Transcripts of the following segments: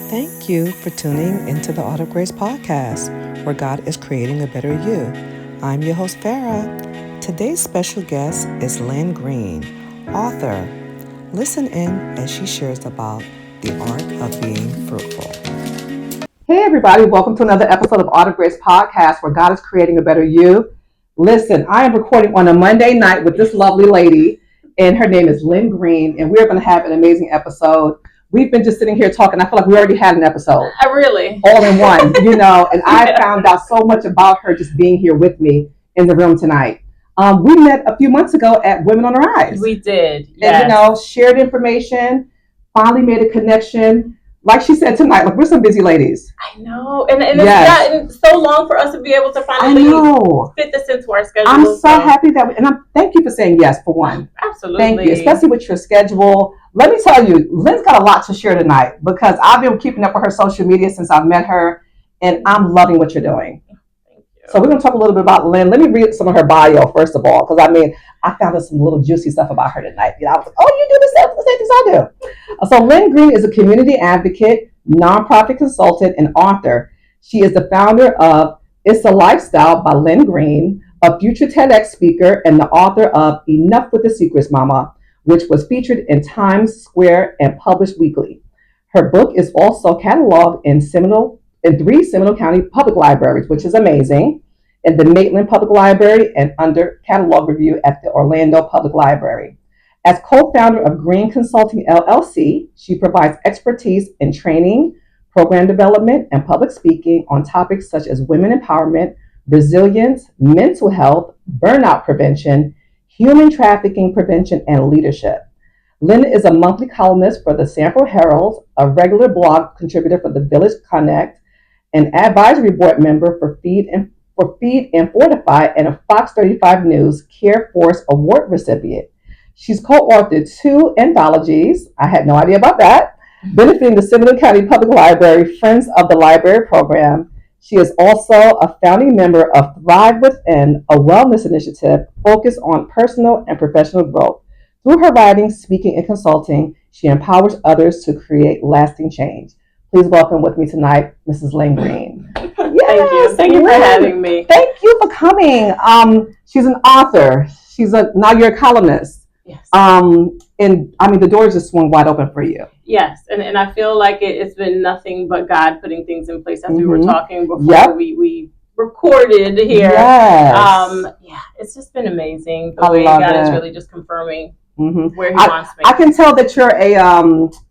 Thank you for tuning into the Art of Grace podcast, where God is creating a better you. I'm your host, Farah. Today's special guest is LIN Green, author. Listen in as she shares about the art of being fruitful. Hey, everybody. Welcome to another episode of Art of Grace podcast, where God is creating a better you. Listen, I am recording on a Monday night with this lovely lady, and her name is LIN Green, and we're going to have an amazing episode. We've been just sitting here talking. I feel like we already had an episode. Really? All in one, and I found out so much about her just being here with me in the room tonight. We met a few months ago at Women on the Rise. We did, yes. And, shared information, finally made a connection. Like she said tonight, we're some busy ladies. I know. And it's gotten so long for us to be able to finally fit this into our schedule. I'm so happy that thank you for saying yes, for one. Absolutely. Thank you, especially with your schedule. Let me tell you, Lynn's got a lot to share tonight because I've been keeping up with her social media since I've met her, and I'm loving what you're doing. Thank you. So we're going to talk a little bit about Lynn. Let me read some of her bio, first of all, because I found out some little juicy stuff about her tonight. I was like, oh, you do the same things I do. So Lynn Green is a community advocate, nonprofit consultant, and author. She is the founder of It's a Lifestyle by LIN Green, a future TEDx speaker, and the author of Enough with the Secrets, Mama, which was featured in Times Square and published weekly. Her book is also cataloged in 3 Seminole County public libraries, which is amazing, in the Maitland Public Library and under catalog review at the Orlando Public Library. As co-founder of Green Consulting LLC, she provides expertise in training, program development, and public speaking on topics such as women empowerment, resilience, mental health, burnout prevention, human trafficking prevention, and leadership. Lynn is a monthly columnist for the Sanford Herald, a regular blog contributor for the Village Connect, an advisory board member for Feed and Fortify, and a Fox 35 News Care Force Award recipient. She's co-authored 2 anthologies, I had no idea about that, benefiting the Seminole County Public Library Friends of the Library program. She is also a founding member of Thrive Within, a wellness initiative focused on personal and professional growth. Through her writing, speaking, and consulting, she empowers others to create lasting change. Please welcome with me tonight, Mrs. LIN Green. Yes, thank you for having me. Thank you for coming. She's an author. Now you're a columnist. Yes. And the doors just swung wide open for you. Yes, and I feel like it's been nothing but God putting things in place as we were talking before we recorded here. Yes. It's just been amazing the way God is really just confirming where He wants me. I can tell that you're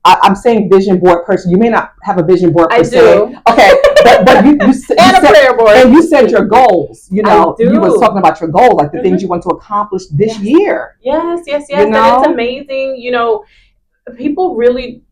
I'm saying vision board person. You may not have a vision board per se. do. Okay, but you and a prayer board. And you said your goals. You were talking about your goals, like the things you want to accomplish this year. Yes. And it's amazing. People really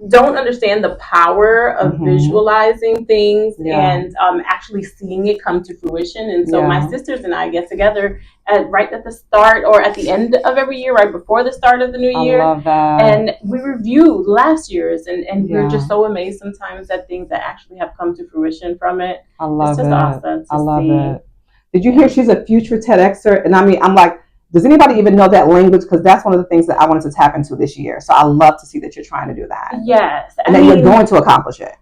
don't understand the power of visualizing things and actually seeing it come to fruition. And so my sisters and I get together right at the start or at the end of every year, right before the start of the new year. I love that. And we review last year's and we're just so amazed sometimes at things that actually have come to fruition from it. I love it's just awesome to I love see. it. Did you hear she's a future TEDxer? And I'm like, does anybody even know that language? Because that's one of the things that I wanted to tap into this year. So I love to see that you're trying to do that. Yes. And that you're going to accomplish it.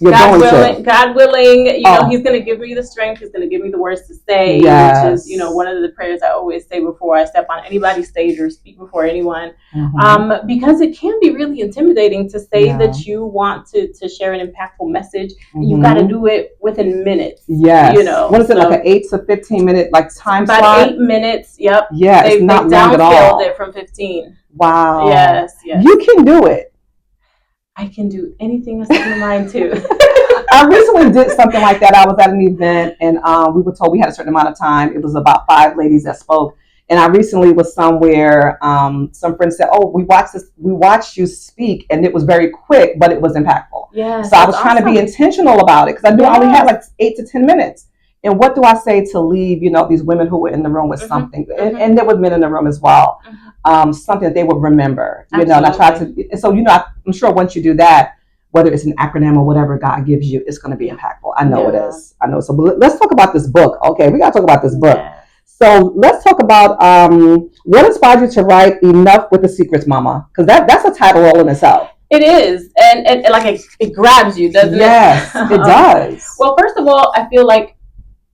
God willing, He's going to give me the strength. He's going to give me the words to say, which is, one of the prayers I always say before I step on anybody's stage or speak before anyone. Because it can be really intimidating to say that you want to share an impactful message. And you've got to do it within minutes. Yes. What is it, like an 8 to 15 minute time slot? About 8 minutes. Yep. Yeah, it's not long at all. They downscaled it from 15. Wow. Yes. You can do it. I can do anything that's in my mind too. I recently did something like that. I was at an event and we were told we had a certain amount of time. It was about 5 ladies that spoke. And I recently was somewhere, some friends said, oh, we watched you speak, and it was very quick, but it was impactful. Yeah. So I was trying to be intentional about it because I knew I only had like 8 to 10 minutes. And what do I say to leave, these women who were in the room with something, and there were men in the room as well, something that they would remember, and I tried to, so, I'm sure once you do that, whether it's an acronym or whatever God gives you, it's going to be impactful. I know it is. I know. So let's talk about this book. Okay, we got to talk about this book. Yeah. So let's talk about what inspired you to write Enough with the Secrets, Mama, because that's a title all in itself. It is, and like it grabs you, doesn't it? Yes, it does. Well, first of all, I feel like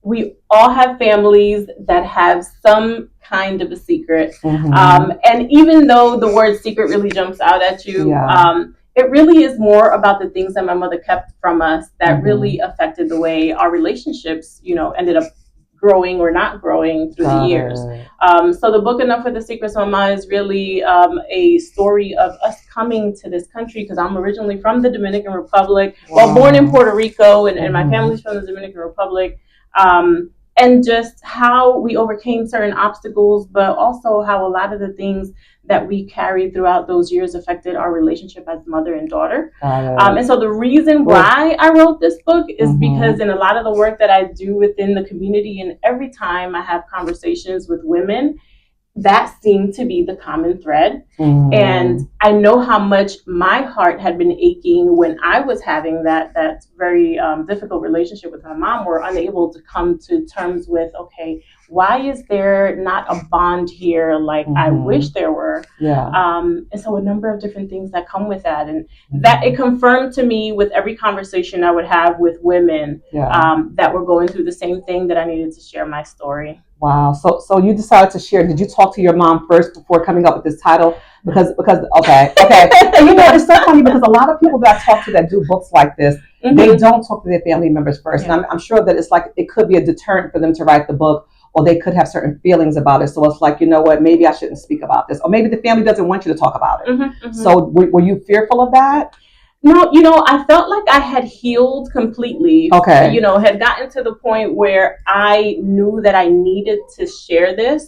we all have families that have some kind of a secret. And even though the word secret really jumps out at you, it really is more about the things that my mother kept from us that really affected the way our relationships, ended up growing or not growing through the years. So the book Enough with the Secrets Mama is really a story of us coming to this country, because I'm originally from the Dominican Republic, born in Puerto Rico, and my family's from the Dominican Republic. And just how we overcame certain obstacles, but also how a lot of the things that we carried throughout those years affected our relationship as mother and daughter. And so the reason why I wrote this book is because in a lot of the work that I do within the community, and every time I have conversations with women, that seemed to be the common thread. And I know how much my heart had been aching when I was having that very difficult relationship with my mom. We're unable to come to terms with, okay, why is there not a bond here like I wish there were? And so a number of different things that come with that. And that it confirmed to me with every conversation I would have with women that were going through the same thing, that I needed to share my story. Wow. So you decided to share. Did you talk to your mom first before coming up with this title? Because okay. And it's so funny because a lot of people that I talk to that do books like this, they don't talk to their family members first. And I'm sure that it's like it could be a deterrent for them to write the book, or they could have certain feelings about it. So it's like, you know what, maybe I shouldn't speak about this, or maybe the family doesn't want you to talk about it. So were you fearful of that? No, I felt like I had healed completely. Okay. Had gotten to the point where I knew that I needed to share this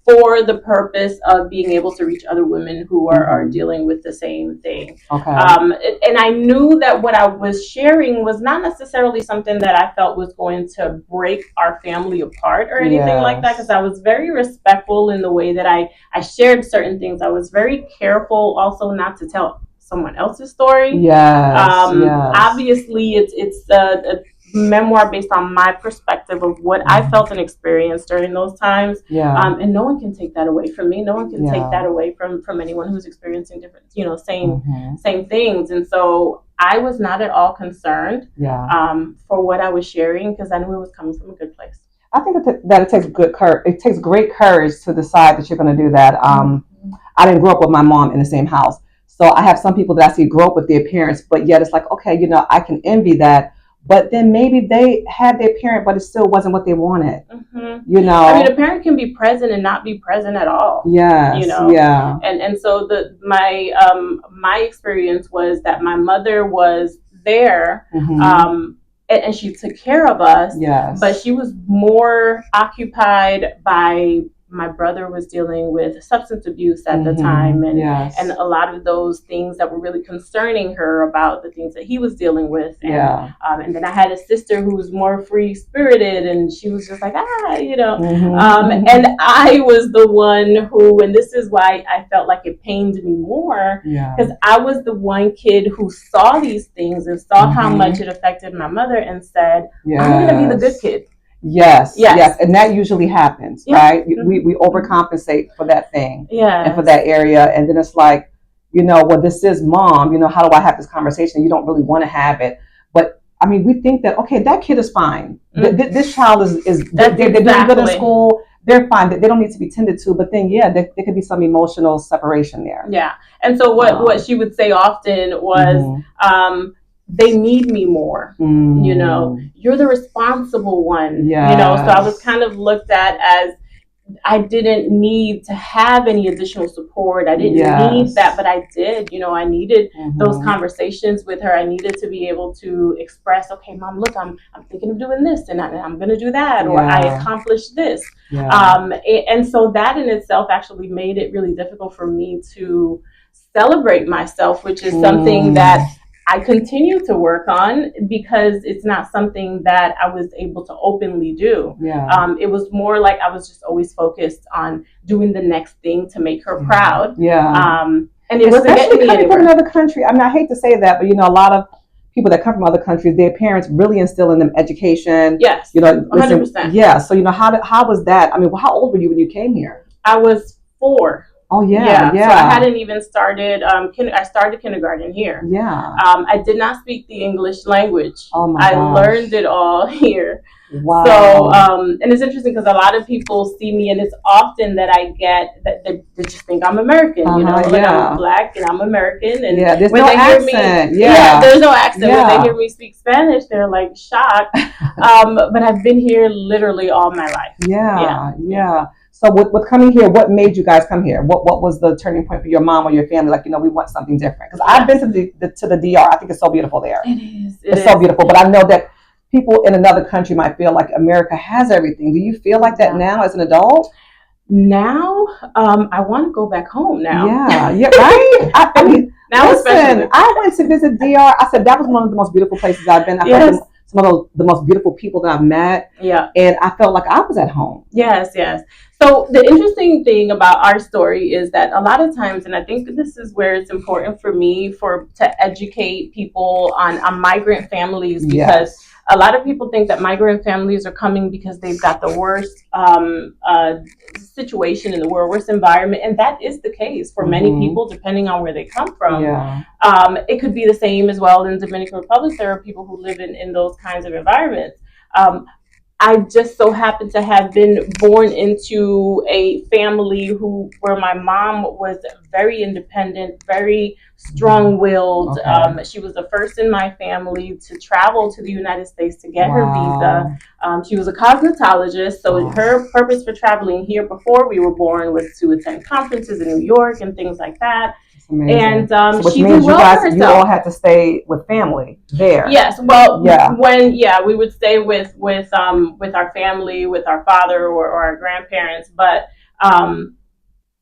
for the purpose of being able to reach other women who are dealing with the same thing. Okay. And I knew that what I was sharing was not necessarily something that I felt was going to break our family apart or anything like that, because I was very respectful in the way that I shared certain things. I was very careful also not to tell someone else's story. Obviously it's a memoir based on my perspective of what I felt and experienced during those times. And no one can take that away from me. No one can take that away from anyone who's experiencing different, same things. And so I was not at all concerned for what I was sharing, because I knew it was coming from a good place. I think that it takes good courage. It takes great courage to decide that you're going to do that. I didn't grow up with my mom in the same house. So I have some people that I see grow up with their parents, but yet it's like, okay, I can envy that. But then maybe they had their parent, but it still wasn't what they wanted. I mean, a parent can be present and not be present at all. And so my experience was that my mother was there, and she took care of us. But she was more occupied by. My brother was dealing with substance abuse at the time, and a lot of those things that were really concerning her about the things that he was dealing with. And then I had a sister who was more free-spirited, and she was just like, and I was the one who, and this is why I felt like it pained me more, because I was the one kid who saw these things and saw how much it affected my mother and said, I'm going to be the good kid. Yes, and that usually happens, right? We overcompensate for that thing, and for that area, and then it's like, well, this is mom. How do I have this conversation? You don't really want to have it, but I mean, we think that that kid is fine. This child is they're doing good in school. They're fine. They don't need to be tended to. But then, there could be some emotional separation there. And so what she would say often was. They need me more, you're the responsible one, so I was kind of looked at as I didn't need to have any additional support. I didn't need that, but I did, I needed those conversations with her. I needed to be able to express, okay, mom, look, I'm thinking of doing this, and I'm going to do that, or I accomplished this. And so that in itself actually made it really difficult for me to celebrate myself, which is something that I continue to work on, because it's not something that I was able to openly do. It was more like I was just always focused on doing the next thing to make her proud. And it wasn't getting me anywhere. From another country. I mean, I hate to say that, but a lot of people that come from other countries, their parents really instill in them education. 100%. So how was that? I mean, how old were you when you came here? I was 4. Oh yeah. So I hadn't even started. I started kindergarten here. Yeah. I did not speak the English language. Oh my I gosh. learned it all here. Wow. So, and it's interesting because a lot of people see me, and it's often that I get that they just think I'm American. You know, like I'm Black and I'm American, and there's when no they accent. hear me, there's no accent. When they hear me speak Spanish, they're like shocked. But I've been here literally all my life. Yeah. So with coming here, what made you guys come here? What was the turning point for your mom or your family? Like, we want something different. Because I've been to the DR. I think it's so beautiful there. It is. It's so beautiful. But I know that people in another country might feel like America has everything. Do you feel like that now as an adult? Now, I want to go back home now. Yeah, right? I mean, now listen, I went to visit DR. I said that was one of the most beautiful places I've been. I felt some of the most beautiful people that I've met. Yeah. And I felt like I was at home. Yes. So the interesting thing about our story is that a lot of times, and I think this is where it's important for me to educate people on migrant families, because a lot of people think that migrant families are coming because they've got the worst situation in the world, worst environment, and that is the case for many people, depending on where they come from. It could be the same as well in the Dominican Republic. There are people who live in those kinds of environments. I just so happened to have been born into a family where my mom was very independent, very strong-willed. She was the first in my family to travel to the United States to get her visa. She was a cosmetologist, so her purpose for traveling here before we were born was to attend conferences in New York and things like that. And so which means you all had to stay with family there. Yes, well, when we would stay with our family, with our father or our grandparents, but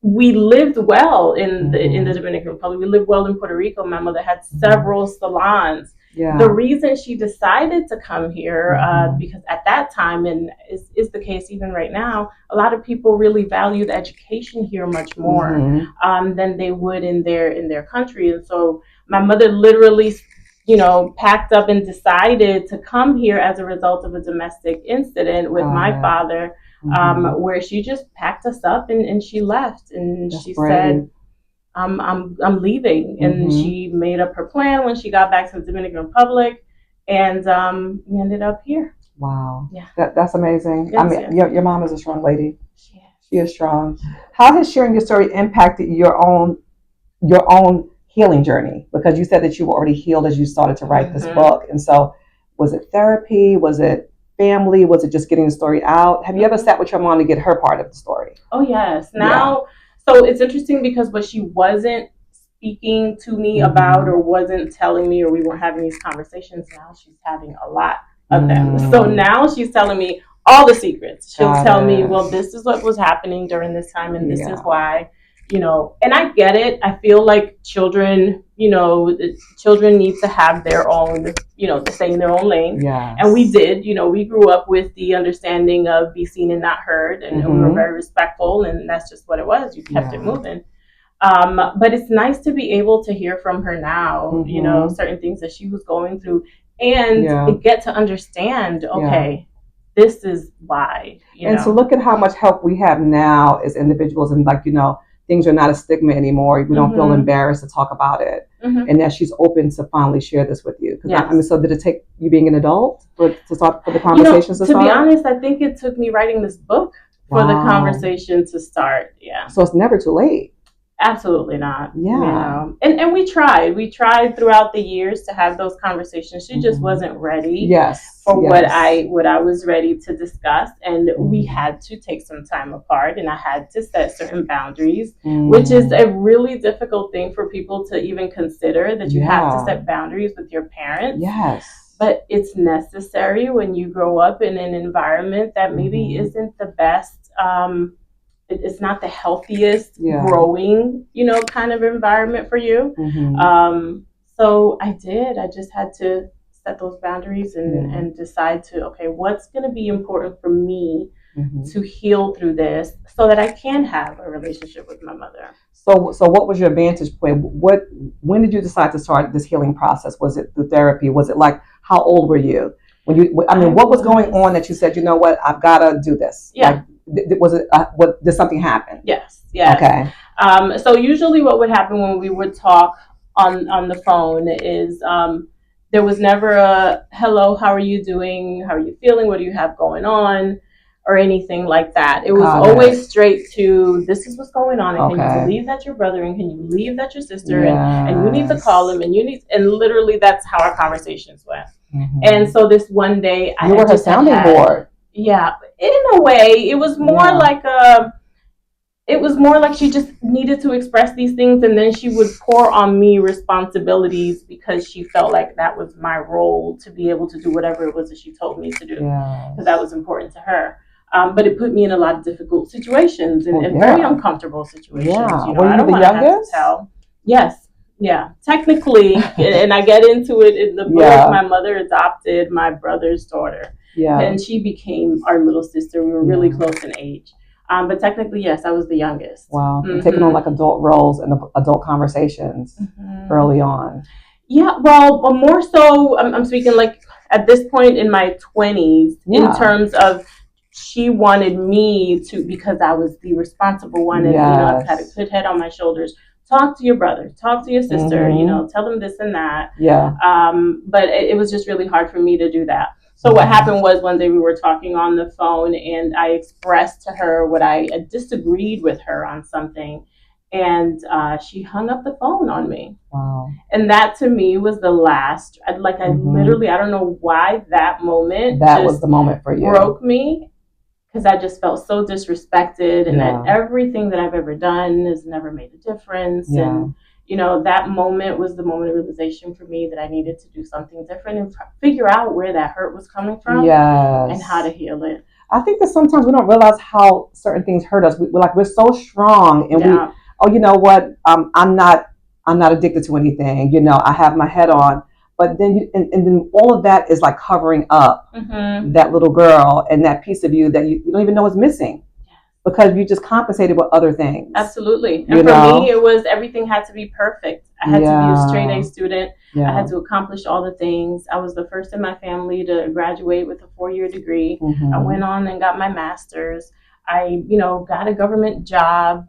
we lived well in the Dominican Republic. We lived well in Puerto Rico. My mother had several salons. The reason she decided to come here, because at that time, and is the case even right now, a lot of people really valued education here much more than they would in their country. And so my mother literally, packed up and decided to come here as a result of a domestic incident with my father, where she just packed us up and she left, and she said, I'm leaving. And she made up her plan when she got back to the Dominican Republic, and we ended up here. Wow. Yeah. That's amazing. Yes, I mean, your mom is a strong lady. She is strong. How has sharing your story impacted your own healing journey? Because you said that you were already healed as you started to write this book. And so was it therapy? Was it family? Was it just getting the story out? Have you ever sat with your mom to get her part of the story? Oh, yes. Now, so it's interesting because what she wasn't speaking to me about or wasn't telling me, or we weren't having these conversations, now she's having a lot of them. So now she's telling me all the secrets. She'll tell me, well, this is what was happening during this time, and this is why, and I get it. I feel like children, children need to have their own, to stay in their own lane. And we did, we grew up with the understanding of be seen and not heard, and we were very respectful, and that's just what it was. You kept it moving. But it's nice to be able to hear from her now, certain things that she was going through, and get to understand, okay, this is why. So look at how much help we have now as individuals, and things are not a stigma anymore. We don't feel embarrassed to talk about it, and that she's open to finally share this with you. So did it take you being an adult for the conversations to start? To be honest, I think it took me writing this book for the conversation to start. Yeah. So it's never too late. Absolutely not. And we tried throughout the years to have those conversations. She just wasn't ready for what I was ready to discuss, and we had to take some time apart, and I had to set certain boundaries, which is a really difficult thing for people to even consider, that you have to set boundaries with your parents. But it's necessary when you grow up in an environment that maybe isn't the best. It's not the healthiest growing, kind of environment for you. So I just had to set those boundaries and decide to, okay, what's going to be important for me to heal through this so that I can have a relationship with my mother. So what was your vantage point? When did you decide to start this healing process? Was it through therapy? Was it how old were you? What was going on that you said, you know what, I've got to do this? Was it? Did something happen? Yes. Okay. So usually what would happen when we would talk on the phone is there was never a hello, how are you doing? How are you feeling? What do you have going on? Or anything like that. It was always straight to, this is what's going on, and can you believe that your brother, and can you believe that your sister, and you need to call him, and literally that's how our conversations went. And so this one day, you were her sounding board. Yeah, in a way, it was more like she just needed to express these things, and then she would pour on me responsibilities because she felt like that was my role to be able to do whatever it was that she told me to do, because that was important to her. But it put me in a lot of difficult situations and very uncomfortable situations. You know, were you the youngest? Yes. Yeah. Technically, and I get into it in the book, my mother adopted my brother's daughter. Yeah. And she became our little sister. We were really close in age. But technically, yes, I was the youngest. Wow. Taking on like adult roles and adult conversations early on. Yeah. Well, more so, I'm speaking like at this point in my 20s in terms of, she wanted me to, because I was the responsible one, and I had a good head on my shoulders. Talk to your brother, talk to your sister, tell them this and that. Yeah. But it was just really hard for me to do that. So what happened was, one day we were talking on the phone, and I expressed to her what I disagreed with her on something, and she hung up the phone on me. Wow. And that to me was the last. I literally, I don't know why that moment. That was the moment for you. Broke me. Because I just felt so disrespected, and that everything that I've ever done has never made a difference. And, that moment was the moment of realization for me that I needed to do something different and figure out where that hurt was coming from and how to heal it. I think that sometimes we don't realize how certain things hurt us. We're so strong, and you know what? I'm not addicted to anything. I have my head on. But then, and then all of that is like covering up that little girl and that piece of you that you don't even know is missing, because you just compensated with other things. Absolutely. And for me, it was everything had to be perfect. I had to be a straight A student. I had to accomplish all the things. I was the first in my family to graduate with a 4-year degree. I went on and got my master's. I, got a government job,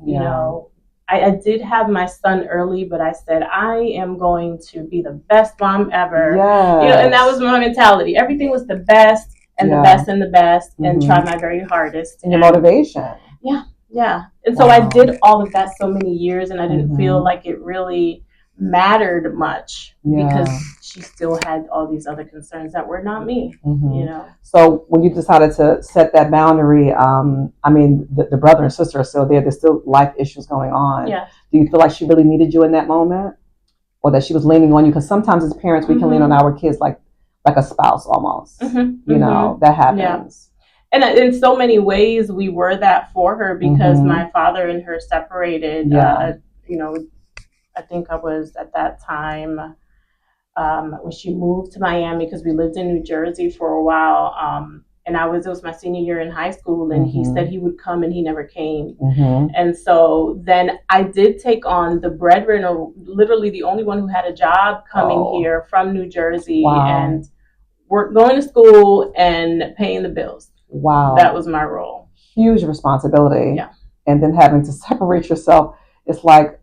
I did have my son early, but I said, I am going to be the best mom ever. And that was my mentality. Everything was the best and the best and the best, and try my very hardest. And your motivation. Yeah. And so I did all of that so many years, and I didn't feel like it really mattered much because she still had all these other concerns that were not me, So when you decided to set that boundary, the brother and sister are still there. There's still life issues going on. Yeah. Do you feel like she really needed you in that moment, or that she was leaning on you? Because sometimes as parents, we can lean on our kids like a spouse almost. That happens. Yeah. And in so many ways, we were that for her, because my father and her separated. I think I was at that time when she moved to Miami, because we lived in New Jersey for a while. And it was my senior year in high school, and he said he would come, and he never came. And so then I did take on the breadwinner, literally the only one who had a job coming here from New Jersey, and going to school and paying the bills. Wow. That was my role. Huge responsibility. Yeah. And then having to separate yourself, it's like,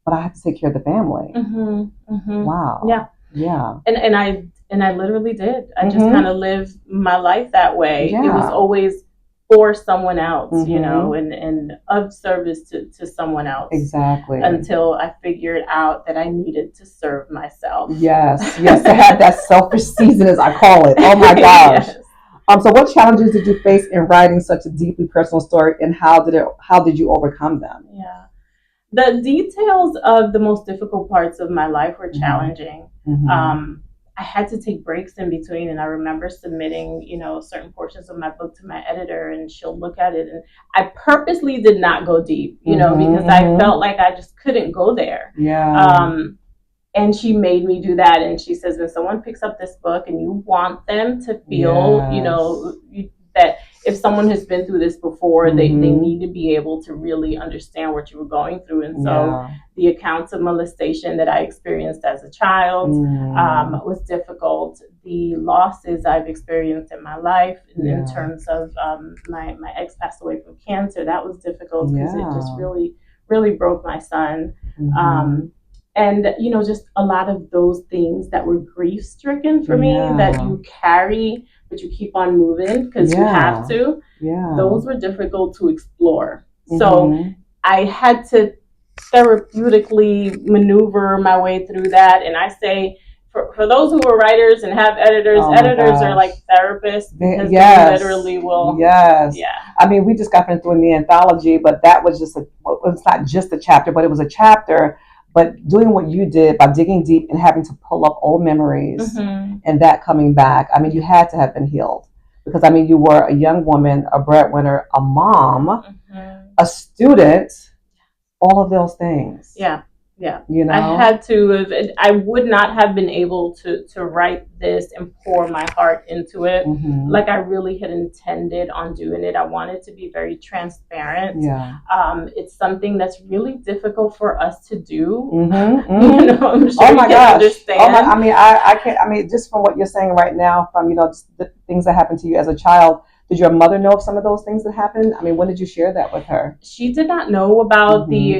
but I have to take care of the family. Wow. Yeah. Yeah. And I literally did. I just kind of lived my life that way. Yeah. It was always for someone else, and of service to someone else. Exactly. Until I figured out that I needed to serve myself. Yes. To have that selfish season, as I call it. Oh my gosh. Yes. So what challenges did you face in writing such a deeply personal story, and how did you overcome them? Yeah. The details of the most difficult parts of my life were challenging. I had to take breaks in between, and I remember submitting, certain portions of my book to my editor, and she'll look at it, and I purposely did not go deep, because I felt like I just couldn't go there. Yeah. And she made me do that, and she says, when someone picks up this book and you want them to feel, that if someone has been through this before, they need to be able to really understand what you were going through. And so the accounts of molestation that I experienced as a child was difficult. The losses I've experienced in my life in terms of my ex passed away from cancer, that was difficult, because it just really really broke my son. And, just a lot of those things that were grief stricken for me that you carry, but you keep on moving because you have to. Those were difficult to explore. So I had to therapeutically maneuver my way through that. And I say, for those who are writers and have editors, editors are like therapists because they literally will. I mean, we just got finished doing the anthology, but that was just it's not just a chapter, but it was a chapter. But doing what you did by digging deep and having to pull up old memories and that coming back, I mean, you had to have been healed. Because, I mean, you were a young woman, a breadwinner, a mom, a student, all of those things. Yeah. I had to. I would not have been able to write this and pour my heart into it like I really had intended on doing it. I wanted to be very transparent. It's something that's really difficult for us to do. I'm sure you can understand. I mean, I can't. I mean, just from what you're saying right now, from just the things that happened to you as a child. Did your mother know of some of those things that happened? I mean, when did you share that with her? She did not know about the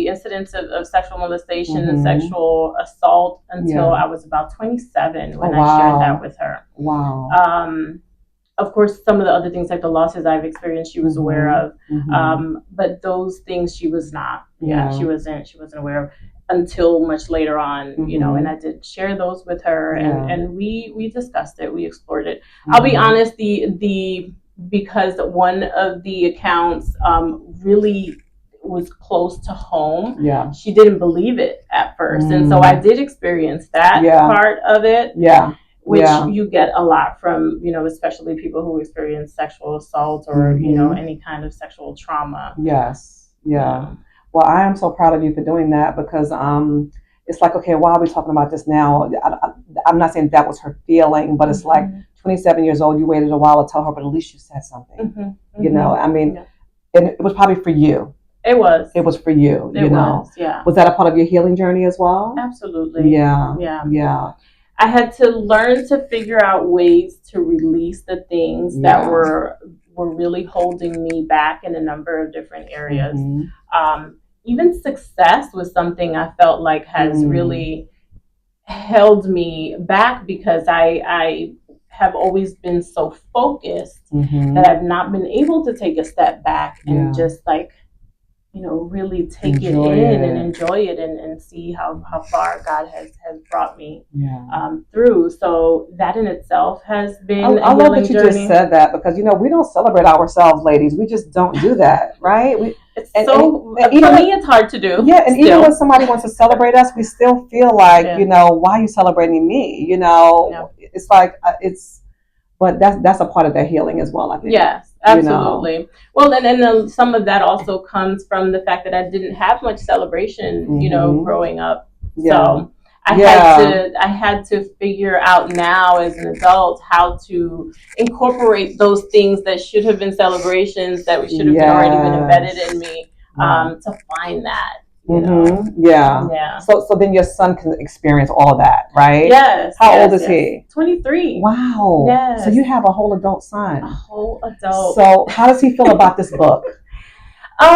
incidents of sexual molestation and sexual assault until I was about 27 when I shared that with her. Of course, some of the other things like the losses I've experienced, she was aware of, but those things she was not. She wasn't aware of until much later on, and I did share those with her, and we discussed it, we explored it. I'll be honest, because one of the accounts really was close to home. She didn't believe it at first, and so I did experience that part of it. Which you get a lot from, especially people who experience sexual assault or any kind of sexual trauma. Well, I am so proud of you for doing that because it's like, okay, why are we talking about this now? I'm not saying that was her feeling, but it's like 27 years old, you waited a while to tell her, but at least you said something. I mean, and it was probably for you. It was. It was for you, it was, Was that a part of your healing journey as well? Absolutely. Yeah. I had to learn to figure out ways to release the things that were really holding me back in a number of different areas. Even success was something I felt like has really held me back because I have always been so focused that I've not been able to take a step back and just like, really take it in and enjoy it and see how far God has brought me through. So that in itself has been I love that you just said that because, we don't celebrate ourselves, ladies. We just don't do that, right? For me, it's hard to do. Yeah, and even when somebody wants to celebrate us, we still feel like, why are you celebrating me? It's like, but that's a part of their healing as well, I think. Yes. Absolutely. Well, and some of that also comes from the fact that I didn't have much celebration, growing up. So I had to figure out now as an adult how to incorporate those things that should have been celebrations that should have already been embedded in me to find that. So then your son can experience all of that, right? Yes. How old is he? 23. Wow. Yes. So you have a whole adult son. A whole adult. So how does he feel about this book? So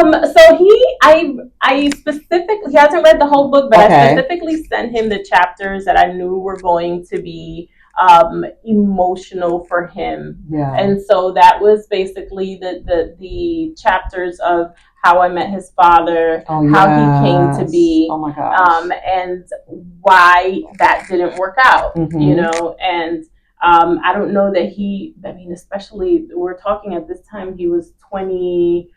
I specifically, he hasn't read the whole book, but I specifically sent him the chapters that I knew were going to be emotional for him. And so that was basically the chapters of how I met his father, how he came to be, and why that didn't work out, and I don't know that especially we're talking at this time, he was 21,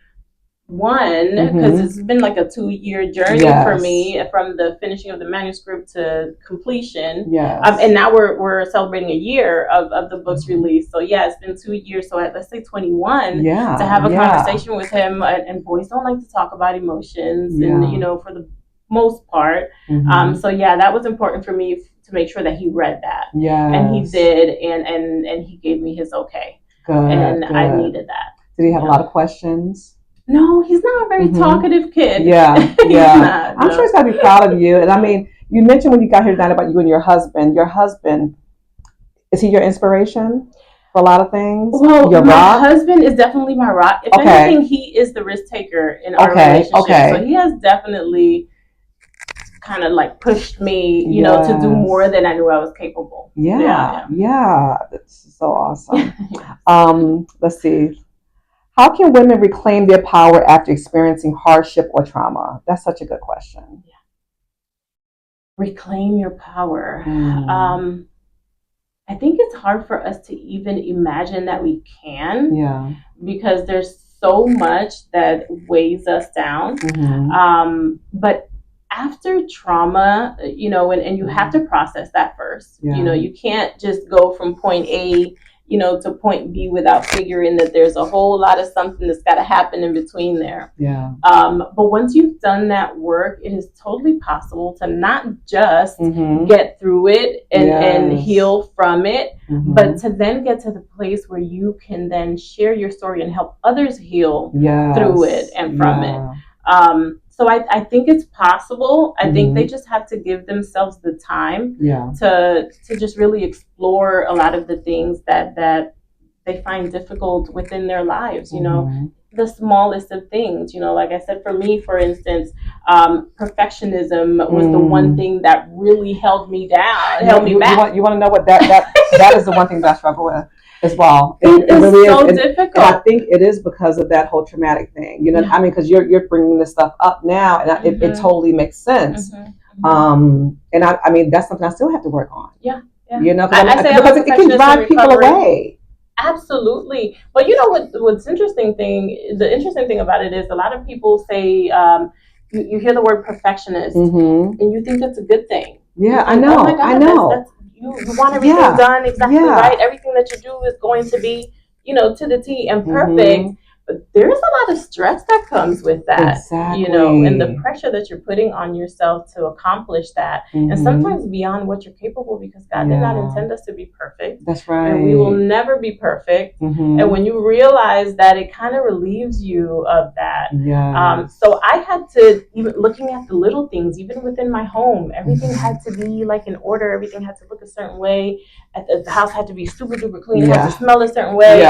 because it's been like a 2-year journey for me from the finishing of the manuscript to completion. And now we're celebrating a year of the book's release. So it's been 2 years. So let's say 21 to have a conversation with him. And boys don't like to talk about emotions, and for the most part. So that was important for me to make sure that he read that. And he did, and he gave me his okay. Good. I needed that. Did he have a lot of questions? No, he's not a very talkative kid. I'm sure he's got to be proud of you. And I mean, you mentioned when you got here tonight about you and your husband. Your husband, is he your inspiration? for a lot of things? Well, Your my rock? husband is definitely my rock. If anything, he is the risk taker in our relationship. So he has definitely kind of like pushed me, you know, to do more than I knew I was capable. Yeah. That's so awesome. Let's see. How can women reclaim their power after experiencing hardship or trauma? That's such a good question. Reclaim your power. I think it's hard for us to even imagine that we can. Yeah. Because there's so much that weighs us down. But after trauma, you know, and you have to process that first. You know, you can't just go from point A, you know, to point B without figuring that there's a whole lot of something that's got to happen in between there. But once you've done that work, it is totally possible to not just get through it and heal from it, but to then get to the place where you can then share your story and help others heal through it and from it. So I think it's possible. I think they just have to give themselves the time to just really explore a lot of the things that they find difficult within their lives, you know, the smallest of things, you know, like I said, for me, for instance, perfectionism was the one thing that really held me down, held me back. You want to know what that is the one thing that I struggle with as well. It really is so difficult. And I think it is because of that whole traumatic thing, you know. I mean, because you're bringing this stuff up now, and it totally makes sense. And I mean, that's something I still have to work on. You know, because it can drive people away. Absolutely. But you know what's the interesting thing about it is a lot of people say you hear the word perfectionist and you think that's a good thing. Yeah, I know. Oh my God, I know. That's you want everything done exactly right. Everything that you do is going to be, you know, to the T and perfect. But there's a lot of stress that comes with that, you know, and the pressure that you're putting on yourself to accomplish that. And sometimes beyond what you're capable, because God did not intend us to be perfect. That's right. And we will never be perfect. And when you realize that, it kind of relieves you of that. So I had to, even looking at the little things, even within my home, everything had to be like in order. Everything had to look a certain way. The house had to be super duper clean. It had to smell a certain way.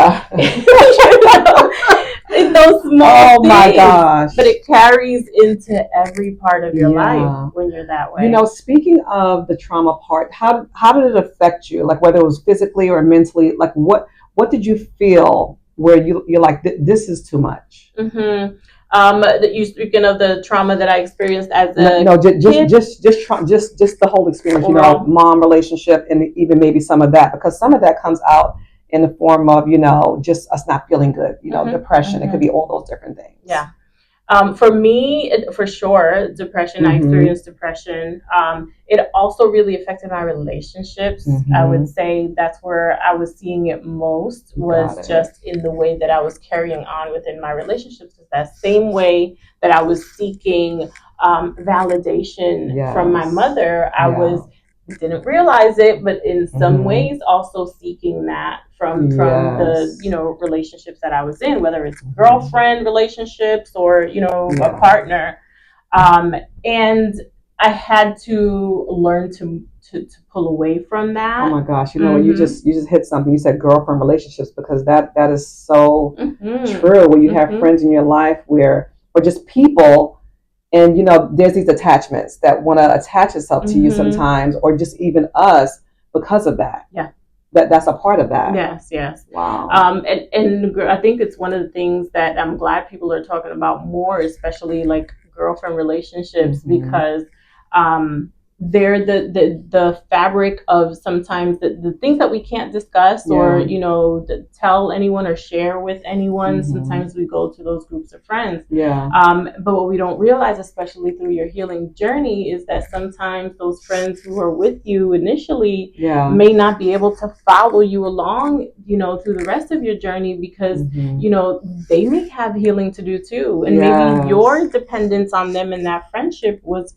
In those small things, my gosh! But it carries into every part of your life when you're that way. You know, speaking of the trauma part, how did it affect you? Like whether it was physically or mentally, like what did you feel where you're like this is too much? You speaking of the trauma that I experienced as a kid? just the whole experience. You know, mom relationship and even maybe some of that, because some of that comes out in the form of, you know, just us not feeling good, you know, depression. It could be all those different things. For me, for sure, depression, I experienced depression. It also really affected my relationships. I would say that's where I was seeing it most, was just in the way that I was carrying on within my relationships. That same way that I was seeking validation from my mother, I didn't realize it, but in some ways also seeking that from the, you know, relationships that I was in, whether it's girlfriend relationships or, you know, a partner. And I had to learn to pull away from that. Oh my gosh, you know, you just hit something. You said girlfriend relationships, because that is so true. When you have friends in your life or just people, and, you know, there's these attachments that want to attach itself to you sometimes, or just even us, because of that. That's a part of that. Yes. Wow. And I think it's one of the things that I'm glad people are talking about more, especially like girlfriend relationships, because they're the fabric of sometimes the things that we can't discuss or, you know, tell anyone or share with anyone. Sometimes we go to those groups of friends. But what we don't realize, especially through your healing journey, is that sometimes those friends who are with you initially may not be able to follow you along, you know, through the rest of your journey, because, you know, they may have healing to do too. And maybe your dependence on them in that friendship was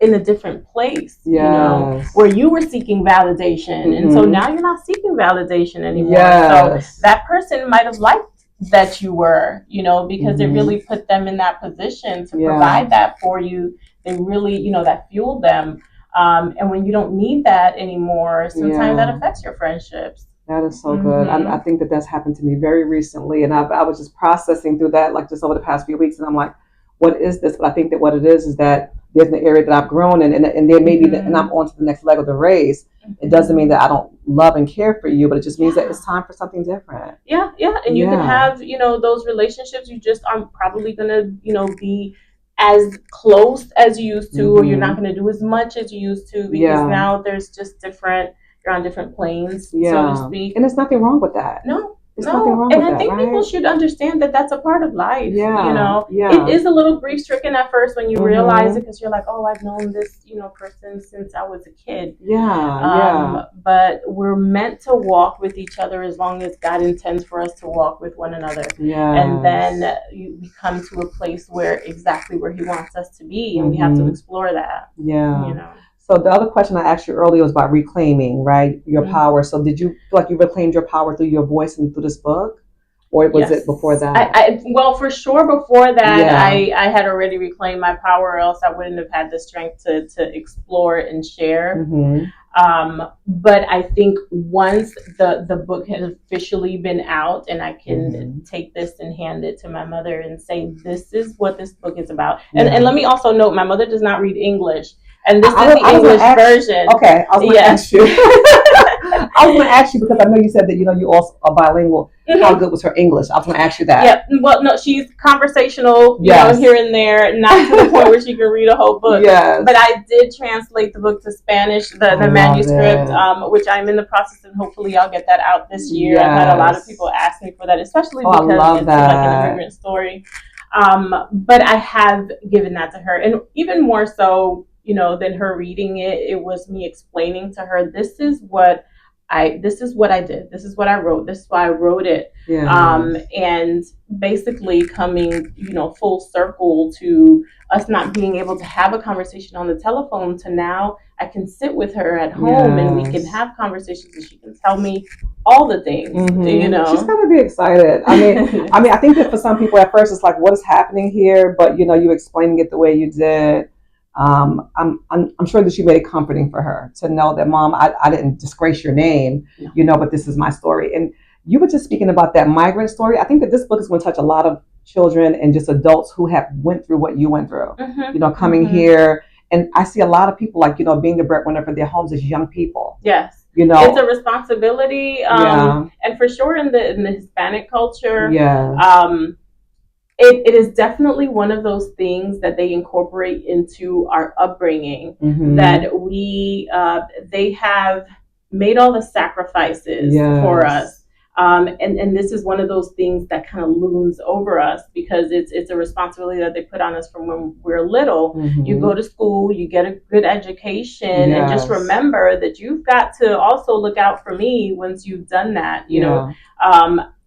in a different place, you know, where you were seeking validation. And so now you're not seeking validation anymore. So that person might have liked that you were, you know, because it really put them in that position to provide that for you. They really, you know, that fueled them. And when you don't need that anymore, sometimes that affects your friendships. That is so good. I think that that's happened to me very recently, and I was just processing through that like just over the past few weeks, and I'm like, what is this? But I think that what it is that there's an area that I've grown in, and there may be that, and I'm on to the next leg of the race. It doesn't mean that I don't love and care for you, but it just means that it's time for something different. Yeah, and you can have, those relationships. You just aren't probably gonna, be as close as you used to, or you're not gonna do as much as you used to, because now there's just different. You're on different planes, so to speak. And there's nothing wrong with that. No. There's nothing wrong with that, and I think people should understand that that's a part of life. Yeah. It is a little grief stricken at first when you realize it, because you're like, oh, I've known this, person since I was a kid. But we're meant to walk with each other as long as God intends for us to walk with one another. And then we come to a place where exactly where He wants us to be, and we have to explore that. So the other question I asked you earlier was about reclaiming, right, your power. So did you feel like you reclaimed your power through your voice and through this book? Or was it before that? Well, for sure before that, I had already reclaimed my power, or else I wouldn't have had the strength to explore and share. But I think once the book had officially been out, and I can take this and hand it to my mother and say, this is what this book is about. And let me also note, my mother does not read English. And this is the English version. Okay, I was going to ask you. I was going to ask you, because I know you said that you also are bilingual. How good was her English? I was going to ask you that. Yeah, well, no, she's conversational, here and there, not to the point where she can read a whole book. But I did translate the book to Spanish, the manuscript, which I'm in the process, and hopefully I'll get that out this year. I've had a lot of people ask me for that, especially because it's like an immigrant story. But I have given that to her, and even more so, than her reading it, it was me explaining to her, this is what I did. This is what I wrote. This is why I wrote it. And basically coming, full circle to us not being able to have a conversation on the telephone, to now I can sit with her at home and we can have conversations, and she can tell me all the things. She's gonna be excited. I mean, I think that for some people at first it's like, what is happening here? But you explaining it the way you did. I'm sure that you made it comforting for her to know that, Mom, I didn't disgrace your name, but this is my story. And you were just speaking about that migrant story. I think that this book is going to touch a lot of children and just adults who have went through what you went through, coming here. And I see a lot of people being the breadwinner for their homes as young people. Yes. It's a responsibility. And for sure in the Hispanic culture, It is definitely one of those things that they incorporate into our upbringing, that they have made all the sacrifices for us. And this is one of those things that kind of looms over us, because it's a responsibility that they put on us from when we're little. You go to school, you get a good education, and just remember that you've got to also look out for me once you've done that,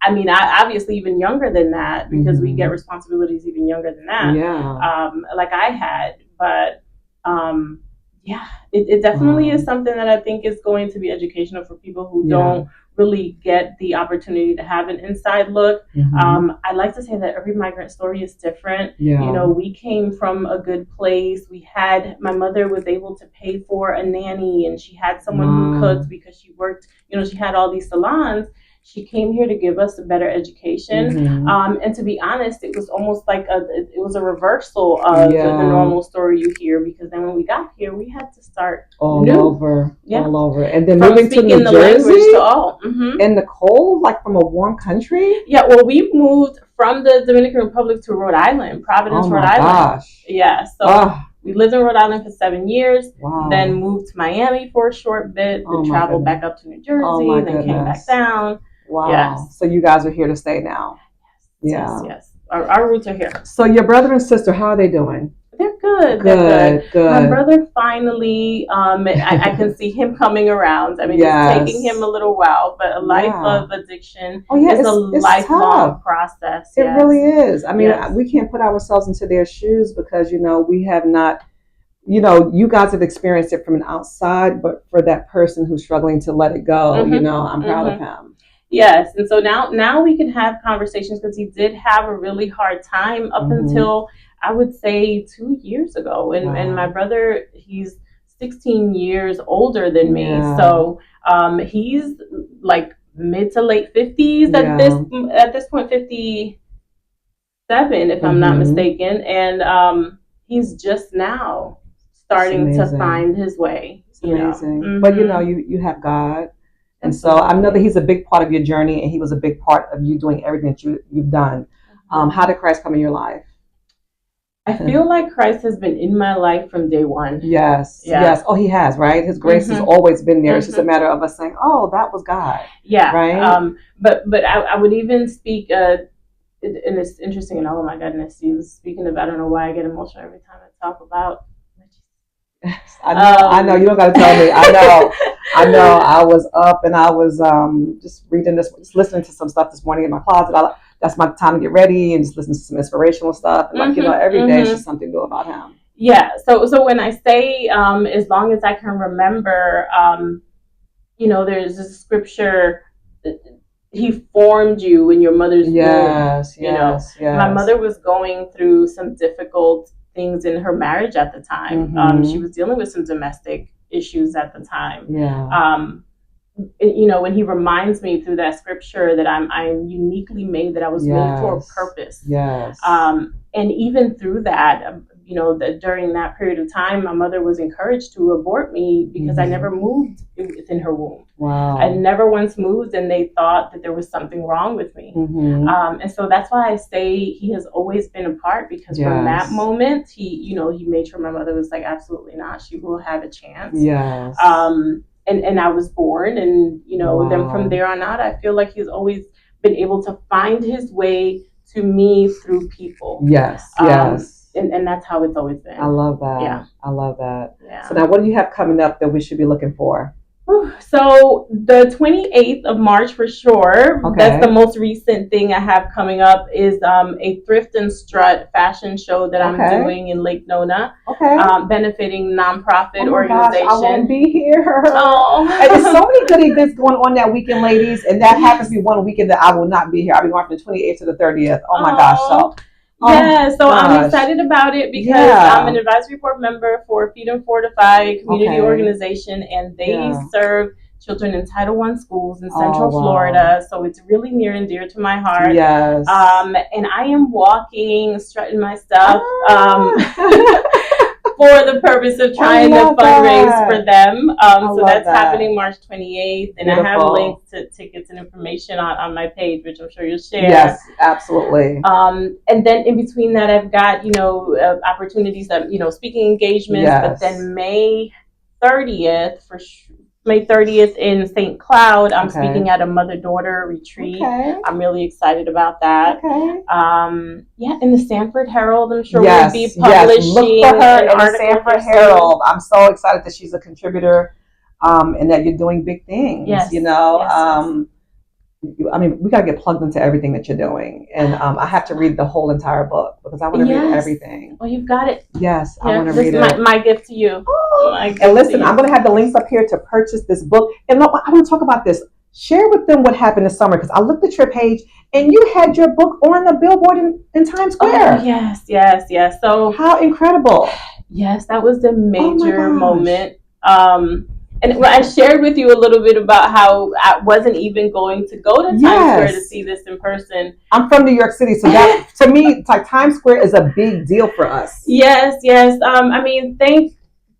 I obviously even younger than that, because we get responsibilities even younger than that, like I had. But it definitely is something that I think is going to be educational for people who don't really get the opportunity to have an inside look. I like to say that every migrant story is different. We came from a good place. My mother was able to pay for a nanny, and she had someone who cooked, because she worked, she had all these salons. She came here to give us a better education. And to be honest, it was almost like it was a reversal of the normal story you hear, because then when we got here, we had to start all over. And then from moving to New Jersey, to all. in the cold, like from a warm country. Yeah, well, we moved from the Dominican Republic to Rhode Island, Providence, Rhode Island. Yeah, so we lived in Rhode Island for 7 years, then moved to Miami for a short bit, then traveled back up to New Jersey, then came back down. Wow. Yes. So you guys are here to stay now. Yes. Our roots are here. So your brother and sister, how are they doing? They're good. They're good. My brother finally, I can see him coming around. I mean, it's taking him a little while, but a life of addiction is a lifelong process. It really is. I mean, we can't put ourselves into their shoes, because, we have not, you guys have experienced it from an outside, but for that person who's struggling to let it go, I'm proud of him. Yes, and so now we can have conversations, because he did have a really hard time up until, I would say, 2 years ago. And my brother, he's 16 years older than me. So he's like mid to late 50s at this point, 57 if I'm not mistaken, and he's just now starting to find his way. It's amazing. But you have God. And so I know that he's a big part of your journey, and he was a big part of you doing everything that you've done. How did Christ come in your life? I feel like Christ has been in my life from day one. Yes. Oh, he has, right? His grace has always been there. It's just a matter of us saying, oh, that was God. Yeah. Right? But I would even speak, and it's interesting, and oh my goodness, he was speaking of, I don't know why I get emotional every time I talk about. I know. You don't got to tell me. I know. I was up and I was just just listening to some stuff this morning in my closet. That's my time to get ready and just listen to some inspirational stuff. And every day is just something new about him. Yeah. So when I say as long as I can remember, there's a scripture. He formed you in your mother's womb. Yes. My mother was going through some difficult things in her marriage at the time. She was dealing with some domestic issues at the time. When he reminds me through that scripture that I'm uniquely made, that I was made for a purpose. And even through that, during that period of time, my mother was encouraged to abort me because I never moved within her womb. Wow. I never once moved, and they thought that there was something wrong with me. And so that's why I say he has always been a part, because from that moment, he made sure my mother was like, absolutely not. She will have a chance. Yes. And I was born, and then from there on out, I feel like he's always been able to find his way to me through people. Yes. And that's how it's always been. I love that. Yeah. I love that. Yeah. So now, what do you have coming up that we should be looking for? So the 28th of March for sure. Okay. That's the most recent thing I have coming up, is a thrift and strut fashion show that I'm doing in Lake Nona. Okay. Benefiting nonprofit organization. Gosh, I won't be here. Oh. And there's so many good events going on that weekend, ladies, and that happens to be one weekend that I will not be here. I'll be going from the 28th to the 30th. Oh my gosh. I'm excited about it because I'm an advisory board member for Feed and Fortify community organization, and they serve children in Title I schools in Central Florida. So it's really near and dear to my heart. Yes. And I am walking, strutting my stuff for the purpose of trying to fundraise for them. So that's happening March 28th. And I have links to tickets and information on my page, which I'm sure you'll share. Yes, absolutely. And then in between that, I've got, opportunities that, speaking engagements, but then May 30th in St. Cloud, I'm speaking at a mother-daughter retreat. I'm really excited about that. In the Sanford Herald, I'm sure we'll be publishing. Look for her in the Sanford Herald. I'm so excited that she's a contributor, and that you're doing big things. I mean, we got to get plugged into everything that you're doing. And I have to read the whole entire book because I want to read everything. Well, you've got it. Yes, I want to read it. My gift to you. And listen, I'm going to have the links up here to purchase this book. And I want to talk about this. Share with them what happened this summer, because I looked at your page and you had your book on the billboard in Times Square. Oh, yes. So how incredible. Yes, that was a major moment. And I shared with you a little bit about how I wasn't even going to go to Times Square to see this in person. I'm from New York City, so that to me, it's like Times Square is a big deal for us. Yes. I mean,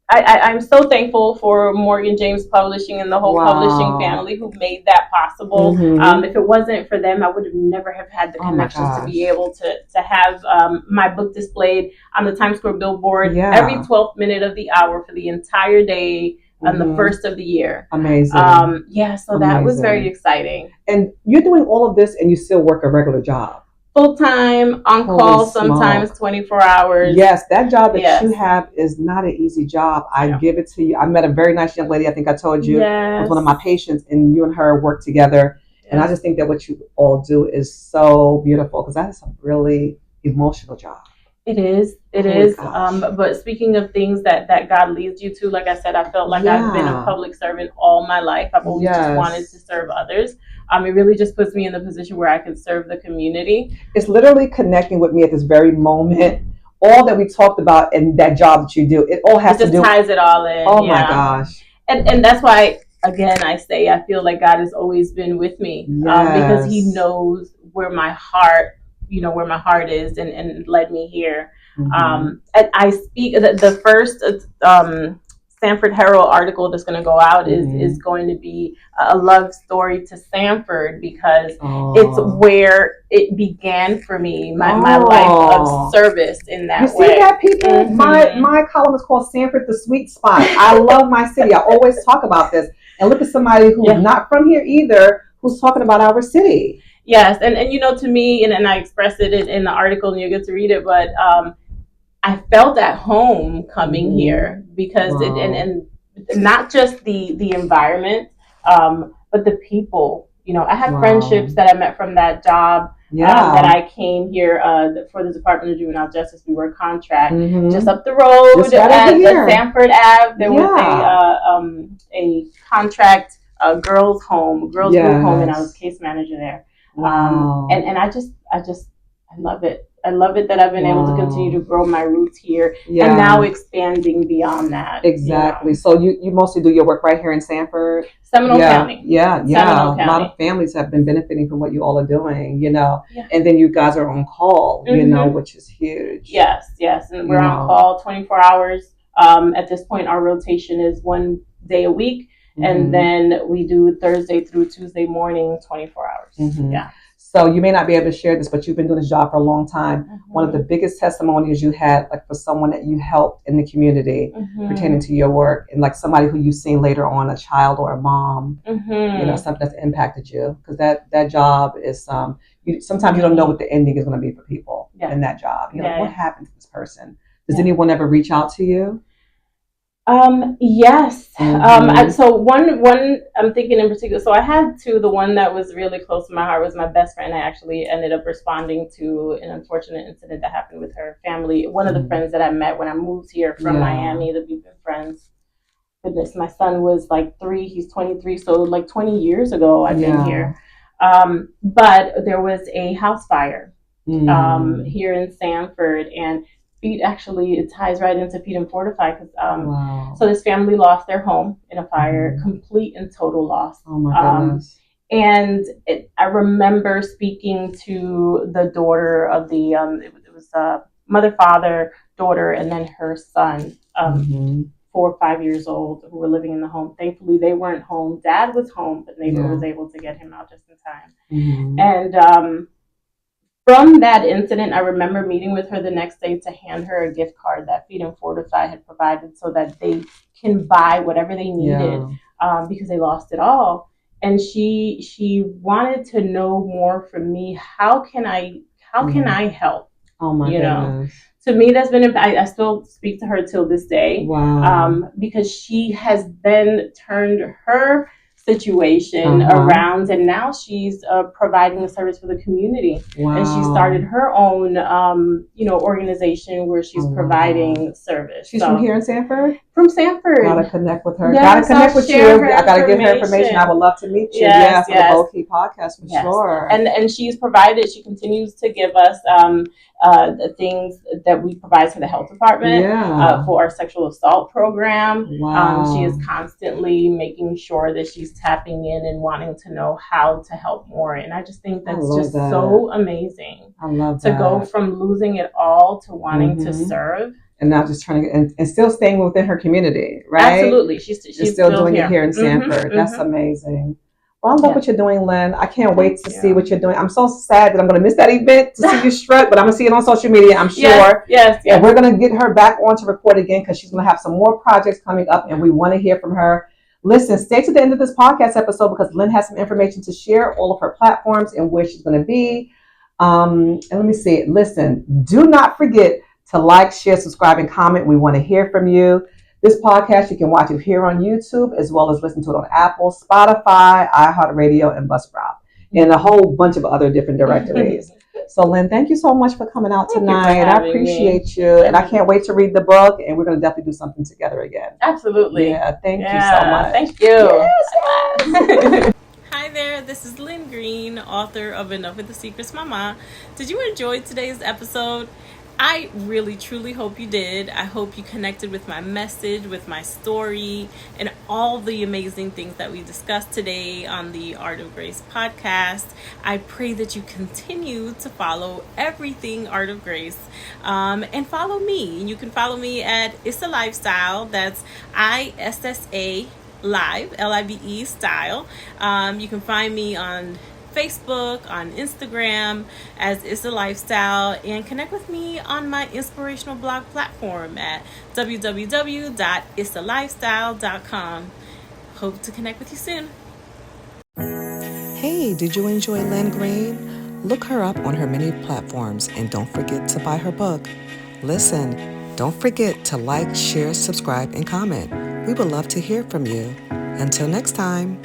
I'm so thankful for Morgan James Publishing and the whole publishing family who made that possible. If it wasn't for them, I would have never have had the connections to be able to have my book displayed on the Times Square billboard every 12th minute of the hour for the entire day. On the first of the year. Amazing. So that was very exciting. And you're doing all of this and you still work a regular job? Full-time, on call, sometimes 24 hours. Yes, that job that you have is not an easy job. I give it to you. I met a very nice young lady, I think I told you. It was one of my patients, and you and her work together. And I just think that what you all do is so beautiful, because that is a really emotional job. It is. But speaking of things that God leads you to, like I said, I felt like I've been a public servant all my life. I've always just wanted to serve others. It really just puts me in the position where I can serve the community. It's literally connecting with me at this very moment. All that we talked about and that job that you do, it all has to do. It just ties it all in. Oh my gosh. And that's why again, I feel like God has always been with me, because He knows where my heart, where my heart is, and led me here. And I speak the first Sanford Herald article that's going to go out is going to be a love story to Sanford, because it's where it began for me, my life of service in that way. You see that, people? My column is called Sanford the Sweet Spot. I love my city. I always talk about this. And look at somebody who's not from here either, who's talking about our city. Yes, and to me, and I expressed it in the article, and you get to read it, but I felt at home coming here, because and not just the environment, but the people. I had friendships that I met from that job. That I came here for the Department of Juvenile Justice. We were contract just up the road at Sanford Ave. There was a contract girls group home, and I was case manager there. And I love it. I love it that I've been able to continue to grow my roots here, and now expanding beyond that. Exactly. So you mostly do your work right here in Sanford? Seminole County. Seminole County. A lot of families have been benefiting from what you all are doing, and then you guys are on call, which is huge. Yes. And we're on call 24 hours. At this point, our rotation is 1 day a week, and then we do Thursday through Tuesday morning, 24 hours. Yeah. So you may not be able to share this, but you've been doing this job for a long time. One of the biggest testimonies you had, like for someone that you helped in the community pertaining to your work, and like somebody who you've seen later on, a child or a mom, something that's impacted you. Because that job is, sometimes you don't know what the ending is going to be for people in that job. What happened to this person? Does anyone ever reach out to you? Yes. So one I'm thinking in particular. So I had two. The one that was really close to my heart was my best friend. I actually ended up responding to an unfortunate incident that happened with her family. One of the friends that I met when I moved here from Miami, that we've been friends. Goodness, my son was like 3. He's 23. So like 20 years ago, I've been here. But there was a house fire here in Sanford, and actually it ties right into Feed and Fortify, because so this family lost their home in a fire, complete and total loss. Oh my goodness. And I remember speaking to the daughter of the it was mother, father, daughter, and then her son, 4 or 5 years old, who were living in the home. Thankfully they weren't home. Dad was home, but neighbor was able to get him out just in time. And from that incident, I remember meeting with her the next day to hand her a gift card that Feed and Fortify had provided, so that they can buy whatever they needed, because they lost it all. And she wanted to know more from me. How can I help? Oh my goodness. To me, that's been, I still speak to her till this day. Because she has then turned her situation around, and now she's providing a service for the community. And she started her own organization where she's providing service. She's from here in Sanford? From Sanford. Gotta connect with her. Gotta connect with you. I gotta give her information. I would love to meet you. For the Low Key podcast, for sure. And she's provided, she continues to give us the things that we provide to the health department for our sexual assault program. She is constantly making sure that she's tapping in and wanting to know how to help more. And I just think that's just so amazing. I love to go from losing it all to wanting to serve. And now just trying to, and still staying within her community, right? Absolutely. She's still doing here. It here in Sanford. That's amazing. Well, I love what you're doing, Lynn. I can't wait to see what you're doing. I'm so sad that I'm going to miss that event to see you strut, but I'm going to see it on social media, I'm sure. Yes. And we're going to get her back on to record again, because she's going to have some more projects coming up, and we want to hear from her. Listen, stay to the end of this podcast episode, because Lynn has some information to share, all of her platforms and where she's going to be. And let me see. Listen, do not forget to like, share, subscribe, and comment. We want to hear from you. This podcast, you can watch it here on YouTube, as well as listen to it on Apple, Spotify, iHeartRadio, and Buzzsprout, and a whole bunch of other different directories. So, Lynn, thank you so much for coming out tonight. I appreciate you. And I can't wait to read the book, and we're going to definitely do something together again. Absolutely. Yeah, thank you so much. Thank you. Yes. Hi there, this is Lynn Green, author of Enough with the Secrets Mama. Did you enjoy today's episode? I really, truly hope you did. I hope you connected with my message, with my story, and all the amazing things that we discussed today on the Art of Grace podcast. I pray that you continue to follow everything Art of Grace, and follow me. You can follow me at Issa Lifestyle. That's ISSA Live, LIVE style. You can find me on Facebook, on Instagram as Issa Lifestyle, and connect with me on my inspirational blog platform at www.issalifestyle.com. Hope to connect with you soon. Hey, did you enjoy LIN Green? Look her up on her many platforms and don't forget to buy her book. Listen, don't forget to like, share, subscribe, and comment. We would love to hear from you. Until next time.